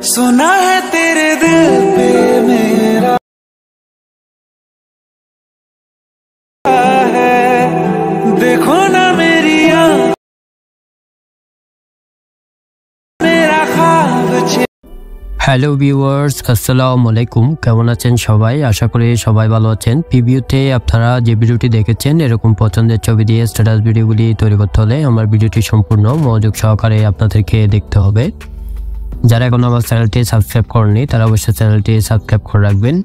सुना है तेरे दिल पे मेरा है, देखो ना मेरी आँख मेरा ख्वाब। হ্যালো ভিউয়ার্স, আসসালামু আলাইকুম। কেমন আছেন সবাই? আশা করি সবাই ভালো আছেন। প্রিভিউতে আপনারা যে ভিডিওটি দেখেছেন এরকম পছন্দের ছবি দিয়ে স্ট্যাটাস ভিডিওগুলি তৈরি করতে হলে আমার ভিডিওটি সম্পূর্ণ মনোযোগ সহকারে আপনাদেরকে দেখতে হবে। যারা এখন আমার চ্যানেলটি সাবস্ক্রাইব করেননি তারা অবশ্যই চ্যানেলটি সাবস্ক্রাইব করে রাখবেন।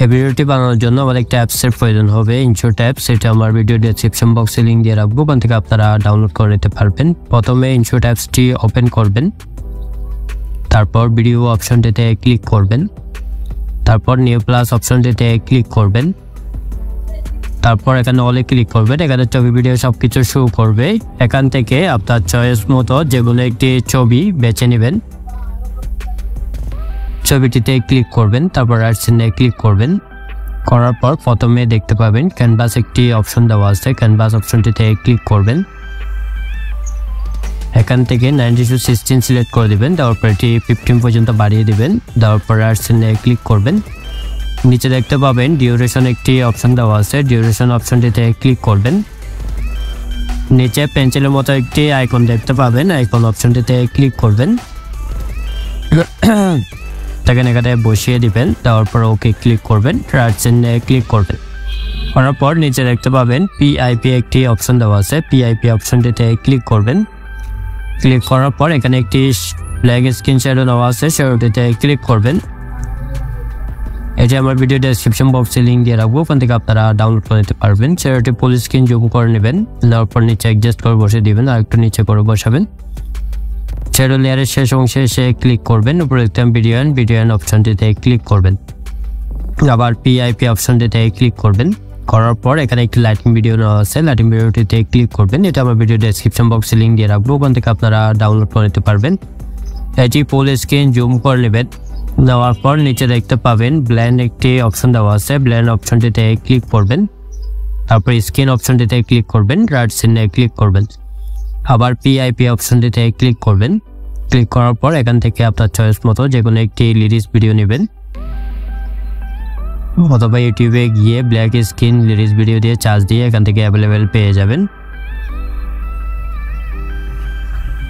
এই ভিডিওটি বানানোর জন্য আমার একটা অ্যাপসের প্রয়োজন হবে, ইনশট অ্যাপ। সেটা আমার ভিডিও ডেসক্রিপশন বক্সে লিঙ্ক দিয়ে রাখবো, ওখান থেকে আপনারা ডাউনলোড করে নিতে পারবেন। প্রথমে ইনশট অ্যাপসটি ওপেন করবেন, তারপর ভিডিও অপশনটিতে ক্লিক করবেন, তারপর নিউ প্লাস অপশনটিতে ক্লিক করবেন, তারপর এখানে অলে ক্লিক করবেন। এখানে ছবি ভিডিও সবকিছু শো করবে। এখান থেকে আপনার চয়েস মতো যেগুলো একটি ছবি বেছে নেবেন, ছবিটিতে ক্লিক করবেন, তারপর রাইট সাইডে ক্লিক করবেন। করার পর প্রথমে দেখতে পাবেন ক্যানভাস একটি অপশন দেওয়া আছে, ক্যানভাস অপশনটিতে ক্লিক করবেন। এখান থেকে 90:16 সিলেক্ট করে দিবেন, দেওয়ার পর এটি 15 পর্যন্ত বাড়িয়ে দিবেন। দেওয়ার পর রাইট সাইডে ক্লিক করবেন। নিচে দেখতে পাবেন ডিউরেশন একটি অপশন দেওয়া আছে, ডিউরেশন অপশনটিতে ক্লিক করবেন। নিচে পেন্সিলের মতো একটি আইকন দেখতে পাবেন, আইকন অপশনটিতে ক্লিক করবেন। এখানে বসিয়ে দিবেন, দেওয়ার পর ওকে ক্লিক করবেন, রাইট সাইডে ক্লিক করবেন। করার পর নিচে দেখতে পাবেন পিআইপি একটি অপশন দেওয়া আছে, পিআইপি অপশনটিতে ক্লিক করবেন। ক্লিক করার পর এখানে একটি ব্ল্যাক স্ক্রিন শ্যাডো দেওয়া আছে, শ্যাডোটিতে ক্লিক করবেন। এটি আমার ভিডিও ডেসক্রিপশন বক্সে লিঙ্ক দিয়ে রাখবো, ওখান থেকে আপনারা ডাউনলোড করে নিতে পারবেন। শ্যাডোটি ফুল স্ক্রিন জুম করে নেবেন, নেওয়ার পর নিচে অ্যাডজাস্ট করে বসে দিবেন, আর একটু নিচে করে বসাবেন। শ্যাডো লেয়ারের শেষ অংশে এসে ক্লিক করবেন, উপরে দেখতে ভিডিও অপশনটিতে ক্লিক করবেন। আবার পিআইপি অপশনটিতে ক্লিক করবেন। করার পর এখানে একটি লাইটিং ভিডিও নেওয়া আছে, লাইটিং ভিডিওটিতে ক্লিক করবেন। এটা আমার ভিডিও ডেসক্রিপশন বক্সে লিঙ্ক দিয়ে রাখবো, ওখান থেকে আপনারা ডাউনলোড করে নিতে পারবেন। এটি ফুল স্ক্রিন জুম করে নেবেন। নেওয়ার পর নিচে দেখতে পাবেন ব্লেন্ড একটি অপশন দেওয়া আছে, ব্লেন্ড অপশনটিতে ক্লিক করবেন। তারপর স্ক্রিন অপশনটিতে ক্লিক করবেন, রাইট সাইডে ক্লিক করবেন। আবার পিআইপি অপশনটিতে ক্লিক করবেন। ক্লিক করার পর এখান থেকে আপনার চয়েস মতো যে কোনো একটি লিরিক্স ভিডিও নেবেন, অথবা ইউটিউবে গিয়ে ব্ল্যাক স্ক্রিন লিরিক্স ভিডিও দিয়ে চার্জ দিয়ে এখান থেকে অ্যাভেলেবেল পেয়ে যাবেন।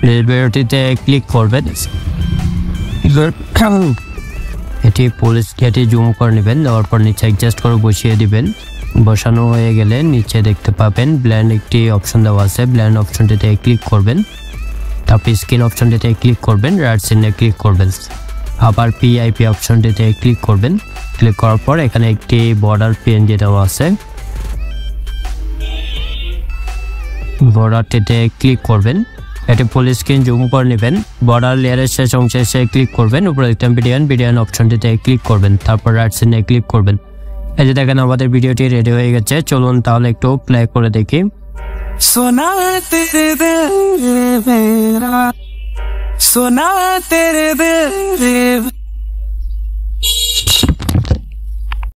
ভিডিওটিতে ক্লিক করবেন, এটি জুম করে নেবেন। দেওয়ার পর নিচে অ্যাডজাস্ট করে বসিয়ে দিবেন। বসানো হয়ে গেলে নিচে দেখতে পাবেন ব্ল্যান্ড একটি অপশন দেওয়া আছে, ব্ল্যান্ড অপশনটিতে ক্লিক করবেন। তারপর স্ক্রিন অপশনটিতে ক্লিক করবেন, রাইট সাইডে ক্লিক করবেন। আবার পিআইপি অপশনটিতে ক্লিক করবেন। ক্লিক করার পর এখানে একটি বর্ডার পিএনজি দেওয়া আছে, বর্ডারটিতে ক্লিক করবেন। এটি ফুল স্ক্রিন জুম করে নেবেন। বর্ডার লেয়ারের শেষ অংশে এসে ক্লিক করবেন, উপরে দেখতে ভিডিও অপশনটিতে ক্লিক করবেন, তারপর রাইট সাইডে ক্লিক করবেন। এই যে দেখেন আমাদের ভিডিওটি রেডি হয়ে গেছে। চলুন তাহলে একটু প্লে করে দেখি। सुना है तेरे दिल मेरा, सुना है तेरे दिल